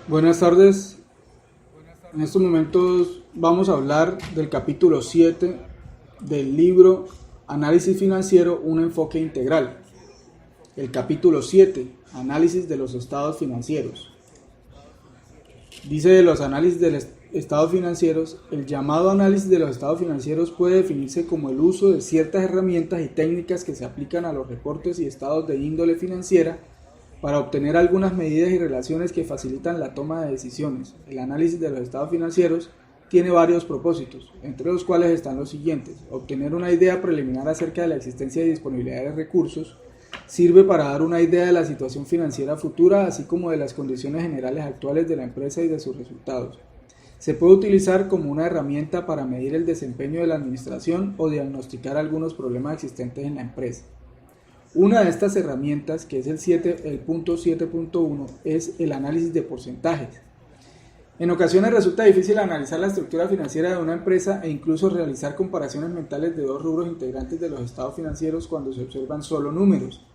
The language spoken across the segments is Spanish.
Buenas tardes. En estos momentos vamos a hablar del capítulo 7 del libro Análisis Financiero, un enfoque integral. El capítulo 7, Análisis de los estados financieros. Dice de los análisis de los estados financieros: el llamado análisis de los estados financieros puede definirse como el uso de ciertas herramientas y técnicas que se aplican a los reportes y estados de índole financiera para obtener algunas medidas y relaciones que facilitan la toma de decisiones. El análisis de los estados financieros tiene varios propósitos, entre los cuales están los siguientes: obtener una idea preliminar acerca de la existencia y disponibilidad de recursos, sirve para dar una idea de la situación financiera futura, así como de las condiciones generales actuales de la empresa y de sus resultados. Se puede utilizar como una herramienta para medir el desempeño de la administración o diagnosticar algunos problemas existentes en la empresa. Una de estas herramientas, que es el punto 7.1, es el análisis de porcentajes. En ocasiones resulta difícil analizar la estructura financiera de una empresa e incluso realizar comparaciones mentales de dos rubros integrantes de los estados financieros cuando se observan solo números.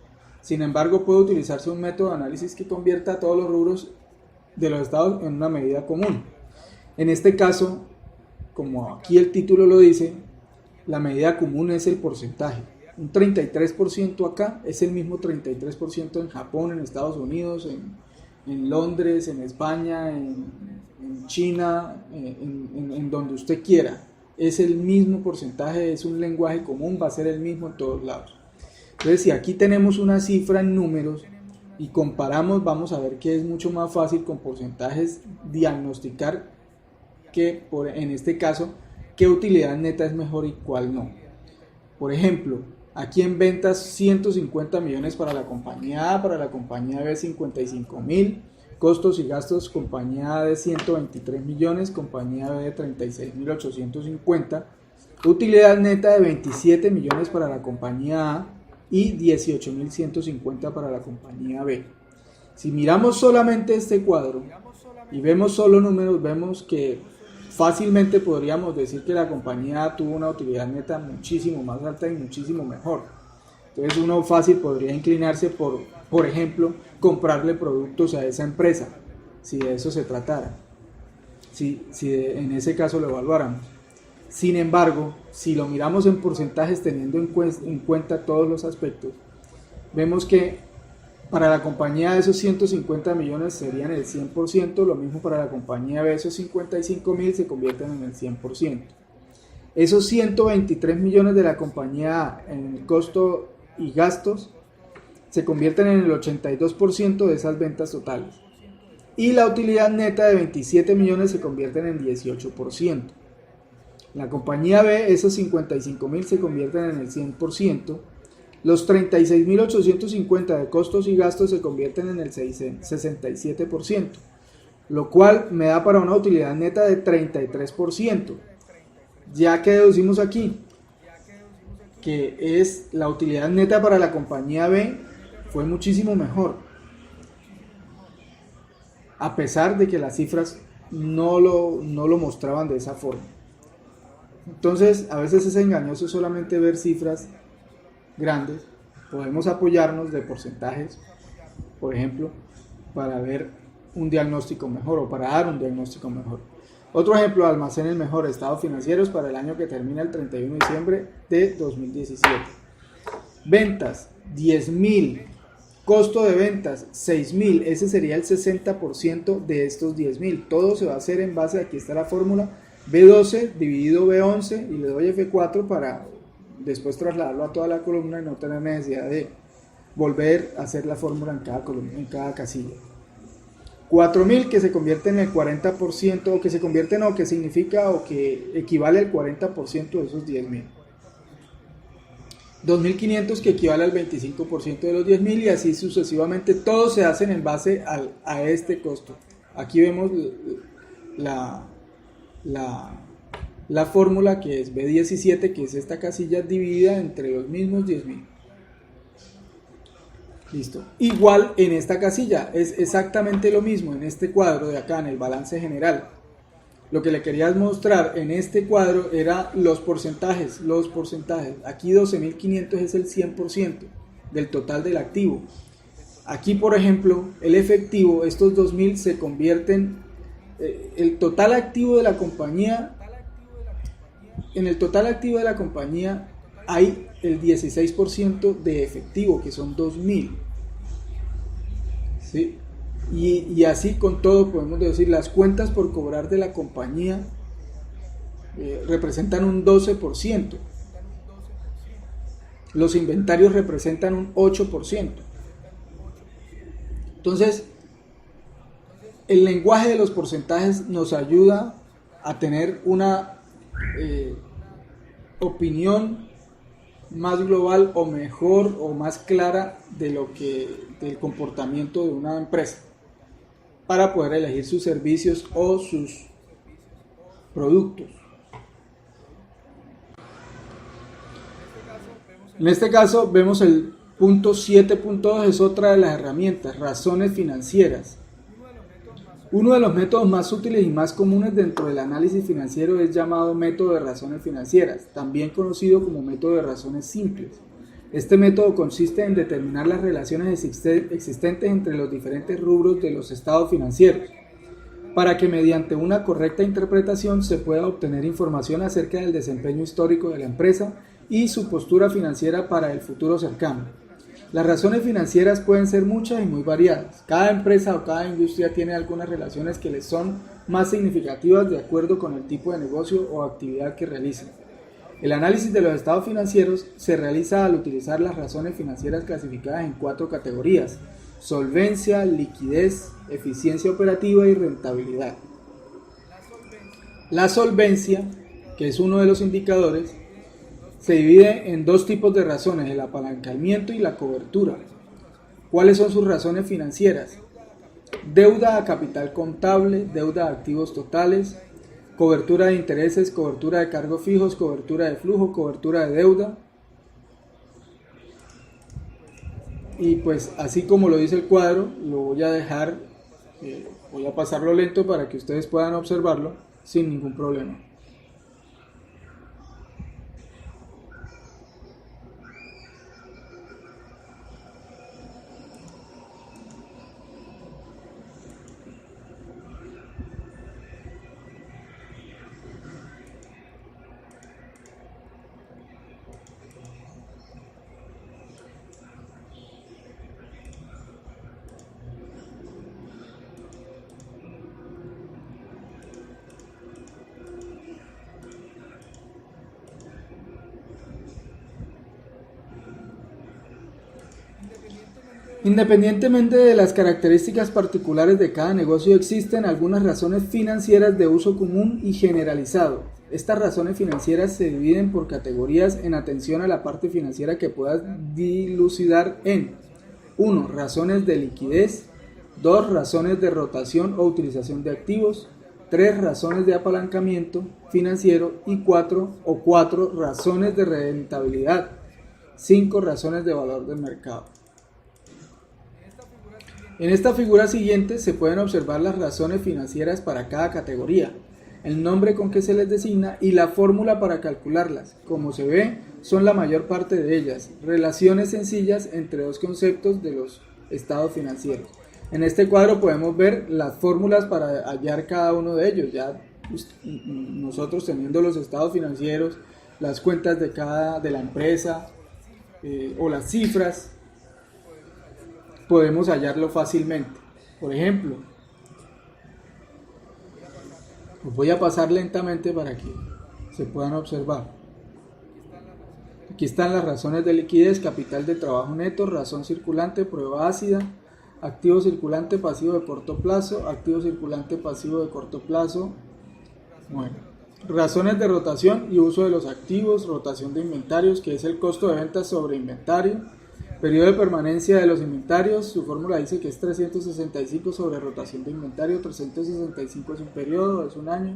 Sin embargo, puede utilizarse un método de análisis que convierta a todos los rubros de los estados en una medida común. En este caso, como aquí el título lo dice, la medida común es el porcentaje. Un 33% acá es el mismo 33% en Japón, en Estados Unidos, en Londres, en España, en China, en donde usted quiera. Es el mismo porcentaje, es un lenguaje común, va a ser el mismo en todos lados. Entonces, si aquí tenemos una cifra en números y comparamos, vamos a ver que es mucho más fácil con porcentajes diagnosticar que, en este caso, qué utilidad neta es mejor y cuál no. Por ejemplo, aquí en ventas 150 millones para la compañía A, para la compañía B 55.000, costos y gastos compañía A de 123 millones, compañía B de 36.850, utilidad neta de 27 millones para la compañía A y 18.150 para la compañía B. Si miramos solamente este cuadro y vemos solo números, vemos que fácilmente podríamos decir que la compañía A tuvo una utilidad neta muchísimo más alta y muchísimo mejor. Entonces uno fácil podría inclinarse por ejemplo, comprarle productos a esa empresa, si de eso se tratara, si en ese caso lo evaluáramos. Sin embargo, si lo miramos en porcentajes teniendo en cuenta todos los aspectos, vemos que para la compañía A esos 150 millones serían el 100%, lo mismo para la compañía B, esos 55.000 se convierten en el 100%. Esos 123 millones de la compañía A en el costo y gastos se convierten en el 82% de esas ventas totales. Y la utilidad neta de 27 millones se convierten en 18%. La compañía B, esos 55.000 se convierten en el 100%. Los 36.850 de costos y gastos se convierten en el 67%, lo cual me da para una utilidad neta de 33%. Ya que deducimos aquí que es la utilidad neta para la compañía B fue muchísimo mejor, a pesar de que las cifras no lo mostraban de esa forma. Entonces, a veces es engañoso solamente ver cifras grandes. Podemos apoyarnos de porcentajes, por ejemplo, para ver un diagnóstico mejor o para dar un diagnóstico mejor. Otro ejemplo: almacenen mejor estados financieros para el año que termina el 31 de diciembre de 2017. Ventas 10.000, costo de ventas 6.000, ese sería el 60% de estos 10.000. Todo se va a hacer en base, aquí está la fórmula, B12 dividido B11 y le doy F4 para después trasladarlo a toda la columna y no tener necesidad de volver a hacer la fórmula en cada columna, en cada casilla. 4.000 que se convierte en el 40%, o que se convierte en, o que significa, o que equivale al 40% de esos 10.000. 2.500 que equivale al 25% de los 10.000 y así sucesivamente. Todos se hacen en base a este costo. Aquí vemos la fórmula, que es B17, que es esta casilla dividida entre los mismos 10.000. Listo. Igual en esta casilla es exactamente lo mismo en este cuadro de acá, en el balance general. Lo que le quería mostrar en este cuadro era los porcentajes. Aquí 12.500 es el 100% del total del activo. Aquí, por ejemplo, el efectivo, estos 2.000 se convierten, el total activo de la compañía, en el total activo de la compañía hay el 16% de efectivo, que son 2.000. ¿Sí? Y así con todo podemos decir, las cuentas por cobrar de la compañía representan un 12%. Los inventarios representan un 8%. Entonces, el lenguaje de los porcentajes nos ayuda a tener una opinión más global o mejor o más clara del comportamiento de una empresa para poder elegir sus servicios o sus productos. En este caso vemos el punto 7.2, es otra de las herramientas, razones financieras. Uno de los métodos más útiles y más comunes dentro del análisis financiero es llamado método de razones financieras, también conocido como método de razones simples. Este método consiste en determinar las relaciones existentes entre los diferentes rubros de los estados financieros, para que mediante una correcta interpretación se pueda obtener información acerca del desempeño histórico de la empresa y su postura financiera para el futuro cercano. Las razones financieras pueden ser muchas y muy variadas. Cada empresa o cada industria tiene algunas relaciones que les son más significativas de acuerdo con el tipo de negocio o actividad que realicen. El análisis de los estados financieros se realiza al utilizar las razones financieras clasificadas en 4 categorías: solvencia, liquidez, eficiencia operativa y rentabilidad. La solvencia, que es uno de los indicadores, se divide en 2 tipos de razones, el apalancamiento y la cobertura. ¿Cuáles son sus razones financieras? Deuda a capital contable, deuda a activos totales, cobertura de intereses, cobertura de cargos fijos, cobertura de flujo, cobertura de deuda. Y pues así como lo dice el cuadro, lo voy a dejar, voy a pasarlo lento para que ustedes puedan observarlo sin ningún problema. Independientemente de las características particulares de cada negocio, existen algunas razones financieras de uso común y generalizado. Estas razones financieras se dividen por categorías en atención a la parte financiera que puedas dilucidar en 1. Razones de liquidez, 2. Razones de rotación o utilización de activos, 3. Razones de apalancamiento financiero y 4 razones de rentabilidad, 5. Razones de valor del mercado. En esta figura siguiente se pueden observar las razones financieras para cada categoría, el nombre con que se les designa y la fórmula para calcularlas. Como se ve, son la mayor parte de ellas relaciones sencillas entre 2 conceptos de los estados financieros. En este cuadro podemos ver las fórmulas para hallar cada uno de ellos. Ya nosotros teniendo los estados financieros, las cuentas de la empresa o las cifras, podemos hallarlo fácilmente. Por ejemplo, los voy a pasar lentamente para que se puedan observar. Aquí están las razones de liquidez: capital de trabajo neto, razón circulante, prueba ácida, activo circulante pasivo de corto plazo, activo circulante pasivo de corto plazo. Bueno, razones de rotación y uso de los activos, rotación de inventarios, que es el costo de ventas sobre inventario. Periodo de permanencia de los inventarios, su fórmula dice que es 365 sobre rotación de inventario. 365 es un periodo, es un año.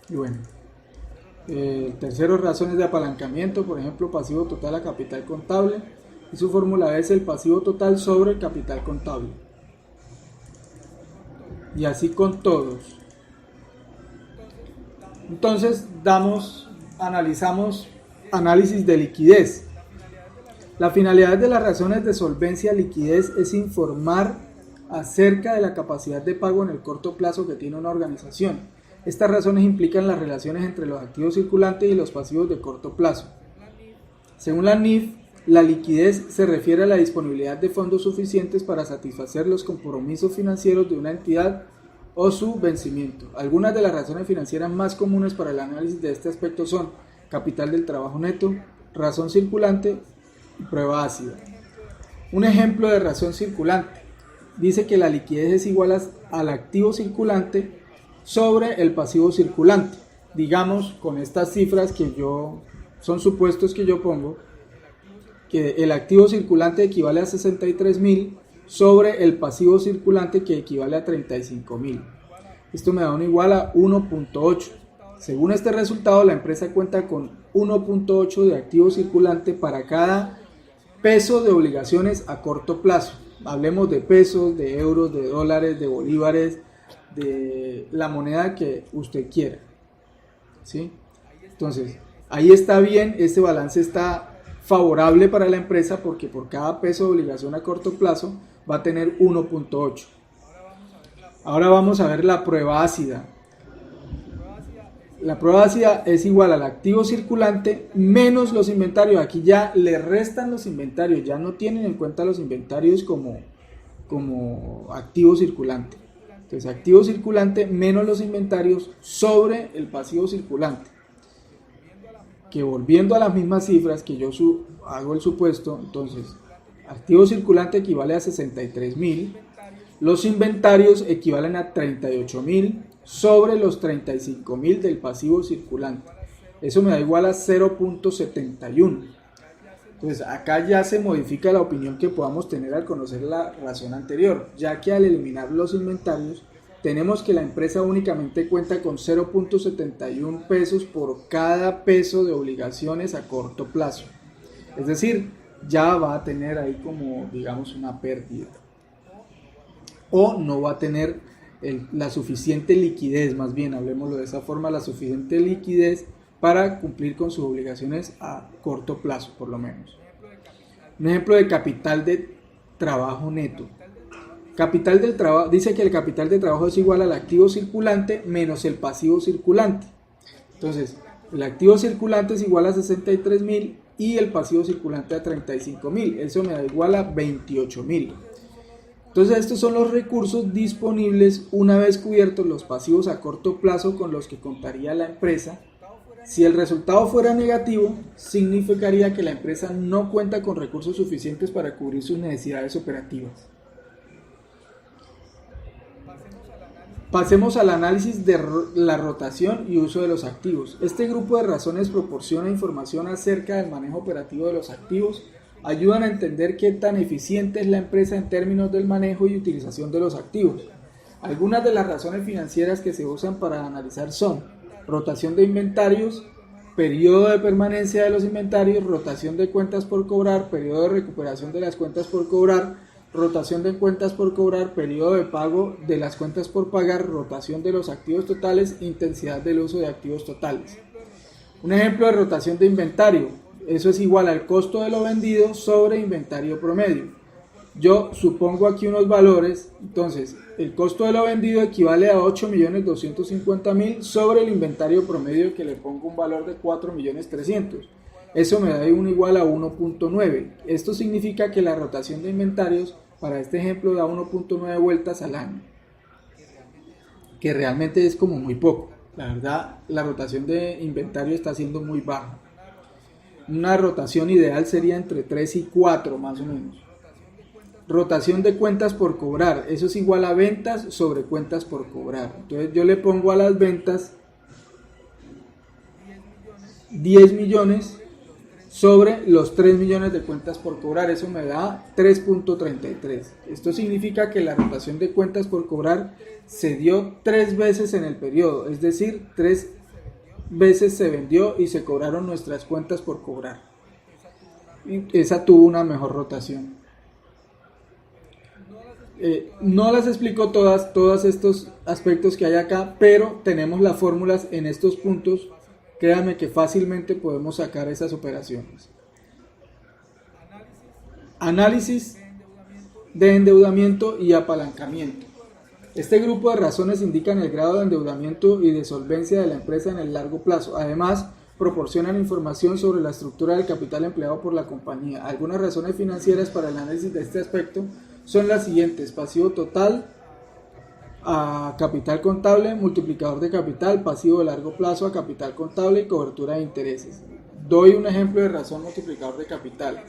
Y bueno, tercero, razones de apalancamiento, por ejemplo, pasivo total a capital contable, y su fórmula es el pasivo total sobre el capital contable. Y así con todos. Entonces analizamos análisis de liquidez. La finalidad de las razones de solvencia liquidez es informar acerca de la capacidad de pago en el corto plazo que tiene una organización. Estas razones implican las relaciones entre los activos circulantes y los pasivos de corto plazo. Según la NIF, la liquidez se refiere a la disponibilidad de fondos suficientes para satisfacer los compromisos financieros de una entidad o su vencimiento. Algunas de las razones financieras más comunes para el análisis de este aspecto son capital del trabajo neto, razón circulante y prueba ácida. Un ejemplo de razón circulante dice que la liquidez es igual al activo circulante sobre el pasivo circulante. Digamos, con estas cifras son supuestos que yo pongo, que el activo circulante equivale a 63.000 sobre el pasivo circulante que equivale a 35.000. Esto me da un igual a 1.8. Según este resultado, la empresa cuenta con 1.8 de activo circulante para cada peso de obligaciones a corto plazo. Hablemos de pesos, de euros, de dólares, de bolívares, de la moneda que usted quiera. ¿Sí? Entonces, ahí está bien, este balance está favorable para la empresa porque por cada peso de obligación a corto plazo va a tener 1.8. Ahora vamos a ver la prueba ácida. La prueba ácida es igual al activo circulante menos los inventarios. Aquí ya le restan los inventarios, ya no tienen en cuenta los inventarios como activo circulante. Entonces, activo circulante menos los inventarios sobre el pasivo circulante. Que volviendo a las mismas cifras que yo hago el supuesto, entonces, activo circulante equivale a 63.000, los inventarios equivalen a 38.000 sobre los 35.000 del pasivo circulante. Eso me da igual a 0.71. Entonces, acá ya se modifica la opinión que podamos tener al conocer la razón anterior, ya que al eliminar los inventarios, tenemos que la empresa únicamente cuenta con 0.71 pesos por cada peso de obligaciones a corto plazo. Es decir, ya va a tener ahí como, digamos, una pérdida. O no va a tener la suficiente liquidez, más bien, hablemoslo de esa forma, la suficiente liquidez para cumplir con sus obligaciones a corto plazo, por lo menos. Un ejemplo de capital de trabajo neto. Capital del trabajo, dice que el capital de trabajo es igual al activo circulante menos el pasivo circulante. Entonces, el activo circulante es igual a 63.000 y el pasivo circulante a 35.000. Eso me da igual a 28.000. Entonces, estos son los recursos disponibles una vez cubiertos los pasivos a corto plazo con los que contaría la empresa. Si el resultado fuera negativo, significaría que la empresa no cuenta con recursos suficientes para cubrir sus necesidades operativas. Pasemos al análisis de la rotación y uso de los activos. Este grupo de razones proporciona información acerca del manejo operativo de los activos, ayudan a entender qué tan eficiente es la empresa en términos del manejo y utilización de los activos. Algunas de las razones financieras que se usan para analizar son rotación de inventarios, periodo de permanencia de los inventarios, rotación de cuentas por cobrar, periodo de recuperación de las cuentas por cobrar, rotación de cuentas por cobrar, periodo de pago de las cuentas por pagar, rotación de los activos totales, intensidad del uso de activos totales. Un ejemplo de rotación de inventario, eso es igual al costo de lo vendido sobre inventario promedio. Yo supongo aquí unos valores, entonces el costo de lo vendido equivale a 8.250.000 sobre el inventario promedio que le pongo un valor de 4.300.000. Eso me da un igual a 1.9. Esto significa que la rotación de inventarios para este ejemplo da 1.9 vueltas al año, que realmente es como muy poco. La verdad, la rotación de inventario está siendo muy baja. Una rotación ideal sería entre 3 y 4 más o menos. Rotación de cuentas por cobrar, eso es igual a ventas sobre cuentas por cobrar. Entonces yo le pongo a las ventas 10 millones sobre los 3 millones de cuentas por cobrar, eso me da 3.33. Esto significa que la rotación de cuentas por cobrar se dio 3 veces en el periodo, es decir, 3 veces se vendió y se cobraron nuestras cuentas por cobrar. Esa tuvo una mejor rotación. No las explico todos estos aspectos que hay acá, pero tenemos las fórmulas en estos puntos. Créanme que fácilmente podemos sacar esas operaciones. análisis de endeudamiento y apalancamiento. Este grupo de razones indican el grado de endeudamiento y de solvencia de la empresa en el largo plazo. Además, proporcionan información sobre la estructura del capital empleado por la compañía. Algunas razones financieras para el análisis de este aspecto son las siguientes: pasivo total a capital contable, multiplicador de capital, pasivo de largo plazo a capital contable y cobertura de intereses. Doy un ejemplo de razón multiplicador de capital.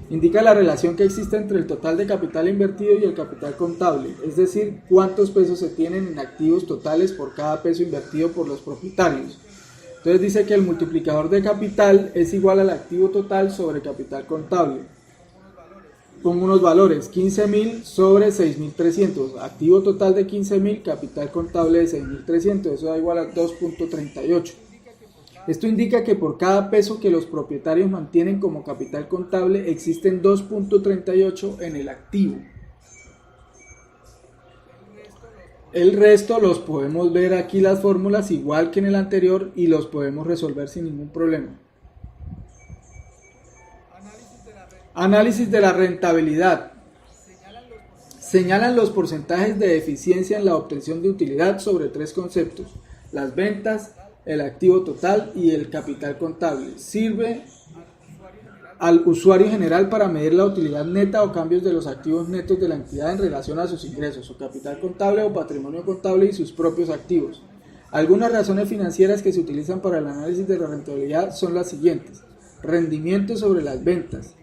Indica la relación que existe entre el total de capital invertido y el capital contable, es decir, cuántos pesos se tienen en activos totales por cada peso invertido por los propietarios. Entonces dice que el multiplicador de capital es igual al activo total sobre capital contable. Pongo unos valores: 15.000 sobre 6.300, activo total de 15.000, capital contable de 6.300, eso da igual a 2.38. Esto indica que por cada peso que los propietarios mantienen como capital contable existen 2.38 en el activo. El resto los podemos ver aquí las fórmulas igual que en el anterior y los podemos resolver sin ningún problema. Análisis de la rentabilidad. Señalan los porcentajes de eficiencia en la obtención de utilidad sobre tres conceptos: las ventas, el activo total y el capital contable. Sirve al usuario general para medir la utilidad neta o cambios de los activos netos de la entidad en relación a sus ingresos, su capital contable o patrimonio contable y sus propios activos. Algunas razones financieras que se utilizan para el análisis de la rentabilidad son las siguientes: rendimiento sobre las ventas,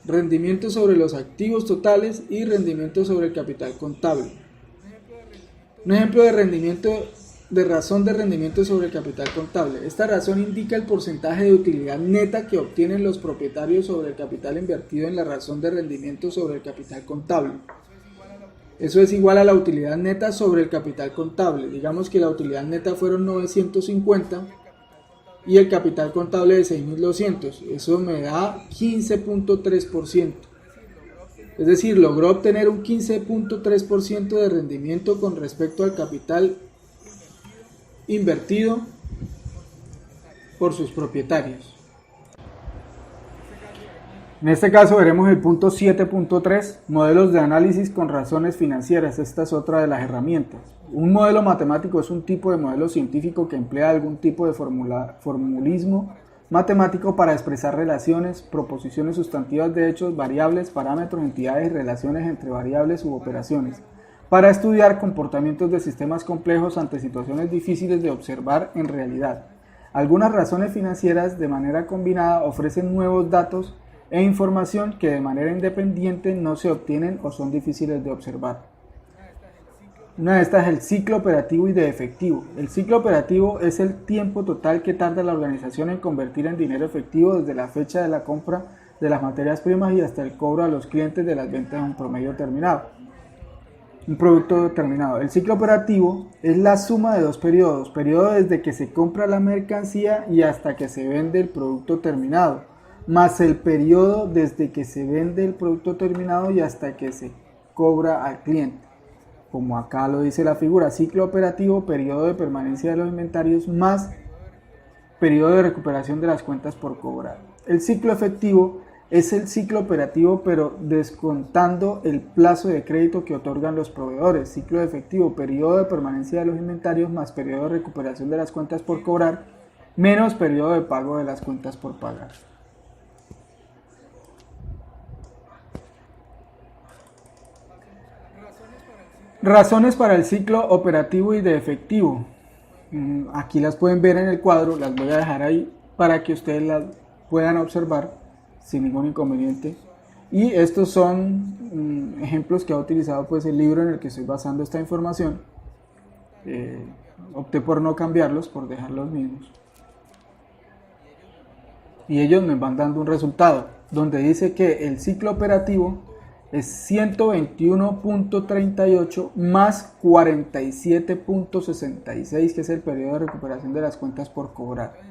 rendimiento sobre los activos totales y rendimiento sobre el capital contable. Un ejemplo de razón de rendimiento sobre el capital contable. Esta razón indica el porcentaje de utilidad neta que obtienen los propietarios sobre el capital invertido en la razón de rendimiento sobre el capital contable. Eso es igual a la utilidad neta sobre el capital contable. Digamos que la utilidad neta fueron 950 y el capital contable de 6.200. Eso me da 15.3%. Es decir, logró obtener un 15.3% de rendimiento con respecto al capital invertido por sus propietarios. En este caso veremos el punto 7.3, modelos de análisis con razones financieras. Esta es otra de las herramientas. Un modelo matemático es un tipo de modelo científico que emplea algún tipo de formulismo matemático para expresar relaciones, proposiciones sustantivas de hechos, variables, parámetros, entidades y relaciones entre variables u operaciones, para estudiar comportamientos de sistemas complejos ante situaciones difíciles de observar en realidad. Algunas razones financieras de manera combinada ofrecen nuevos datos e información que de manera independiente no se obtienen o son difíciles de observar. Una de estas es el ciclo operativo y de efectivo. El ciclo operativo es el tiempo total que tarda la organización en convertir en dinero efectivo desde la fecha de la compra de las materias primas y hasta el cobro a los clientes de las ventas a un promedio terminado. Un producto determinado. El ciclo operativo es la suma de dos periodos: periodo desde que se compra la mercancía y hasta que se vende el producto terminado, más el periodo desde que se vende el producto terminado y hasta que se cobra al cliente. Como acá lo dice la figura: ciclo operativo, periodo de permanencia de los inventarios más periodo de recuperación de las cuentas por cobrar. El ciclo efectivo es el ciclo operativo pero descontando el plazo de crédito que otorgan los proveedores. Ciclo efectivo, periodo de permanencia de los inventarios más periodo de recuperación de las cuentas por cobrar menos periodo de pago de las cuentas por pagar. Razones para el ciclo operativo y de efectivo. Aquí las pueden ver en el cuadro, las voy a dejar ahí para que ustedes las puedan observar sin ningún inconveniente. Y estos son ejemplos que ha utilizado pues el libro en el que estoy basando esta información. Opté por no cambiarlos, por dejar los mismos. Y ellos me van dando un resultado donde dice que el ciclo operativo es 121.38 más 47.66, que es el periodo de recuperación de las cuentas por cobrar.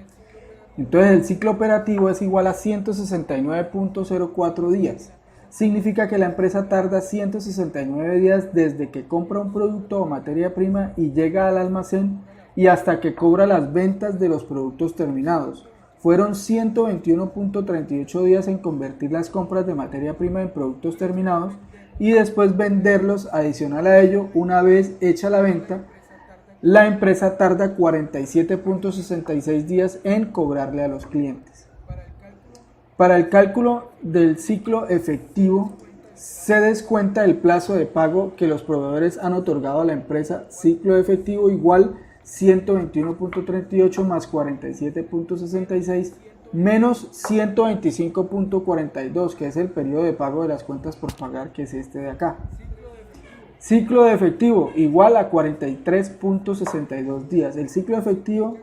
Entonces el ciclo operativo es igual a 169.04 días. Significa que la empresa tarda 169 días desde que compra un producto o materia prima y llega al almacén y hasta que cobra las ventas de los productos terminados. fueron 121.38 días en convertir las compras de materia prima en productos terminados y después venderlos. Adicional a ello, una vez hecha la venta, la empresa tarda 47.66 días en cobrarle a los clientes. Para el cálculo del ciclo efectivo, se descuenta el plazo de pago que los proveedores han otorgado a la empresa. Ciclo efectivo igual 121.38 más 47.66 menos 125.42, que es el periodo de pago de las cuentas por pagar, que es este de acá. Ciclo de efectivo igual a 43.62 días. El ciclo efectivo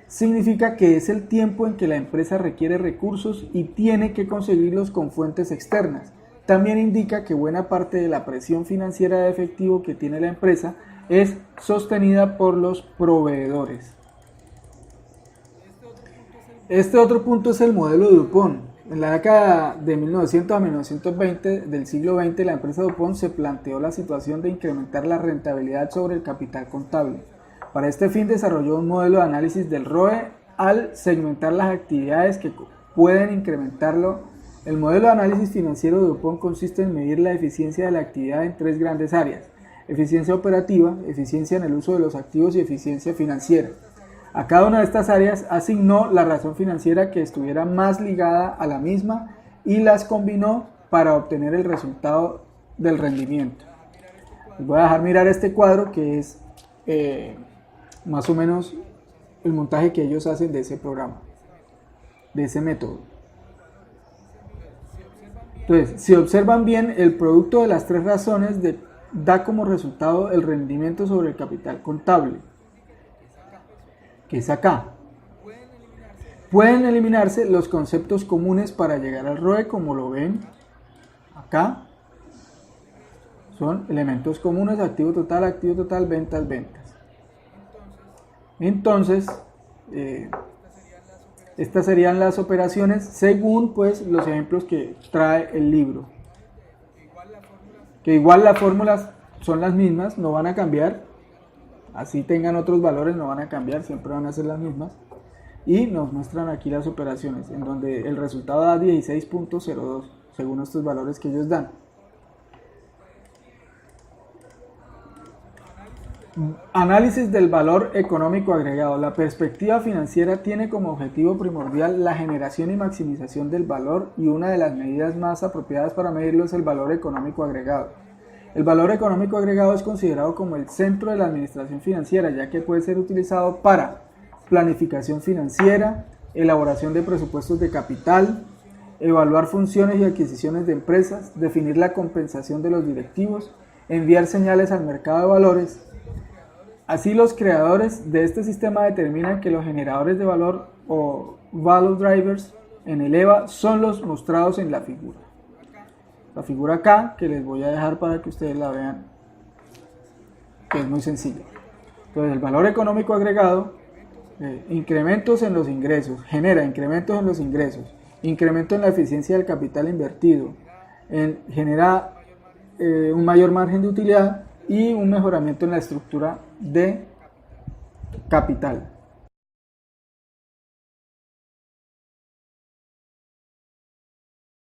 significa que es el tiempo en que la empresa requiere recursos y tiene que conseguirlos con fuentes externas. También indica que buena parte de la presión financiera de efectivo que tiene la empresa es sostenida por los proveedores. Este otro punto es el modelo DuPont. En la década de 1900 a 1920 del siglo XX, la empresa DuPont se planteó la situación de incrementar la rentabilidad sobre el capital contable. Para este fin desarrolló un modelo de análisis del ROE al segmentar las actividades que pueden incrementarlo. El modelo de análisis financiero de DuPont consiste en medir la eficiencia de la actividad en tres grandes áreas: eficiencia operativa, eficiencia en el uso de los activos y eficiencia financiera. A cada una de estas áreas asignó la razón financiera que estuviera más ligada a la misma y las combinó para obtener el resultado del rendimiento. Les voy a dejar mirar este cuadro que es más o menos el montaje que ellos hacen de ese programa, de ese método. Entonces, si observan bien, el producto de las tres razones da como resultado el rendimiento sobre el capital contable, que es acá. Pueden eliminarse los conceptos comunes para llegar al ROE, como lo ven acá. Son elementos comunes: activo total, ventas, ventas. Entonces, estas serían las operaciones según pues los ejemplos que trae el libro. Que igual las fórmulas son las mismas, no van a cambiar. Así tengan otros valores, no van a cambiar, siempre van a ser las mismas. Y nos muestran aquí las operaciones, en donde el resultado da 16.02, según estos valores que ellos dan. Análisis del valor económico agregado. La perspectiva financiera tiene como objetivo primordial la generación y maximización del valor, y una de las medidas más apropiadas para medirlo es el valor económico agregado. El valor económico agregado es considerado como el centro de la administración financiera, ya que puede ser utilizado para planificación financiera, elaboración de presupuestos de capital, evaluar funciones y adquisiciones de empresas, definir la compensación de los directivos, enviar señales al mercado de valores. Así, los creadores de este sistema determinan que los generadores de valor o value drivers en el EVA son los mostrados en la figura. La figura acá, que les voy a dejar para que ustedes la vean, que es muy sencilla. Entonces, el valor económico agregado, incrementos en los ingresos, genera incrementos en los ingresos, incremento en la eficiencia del capital invertido, genera un mayor margen de utilidad y un mejoramiento en la estructura de capital.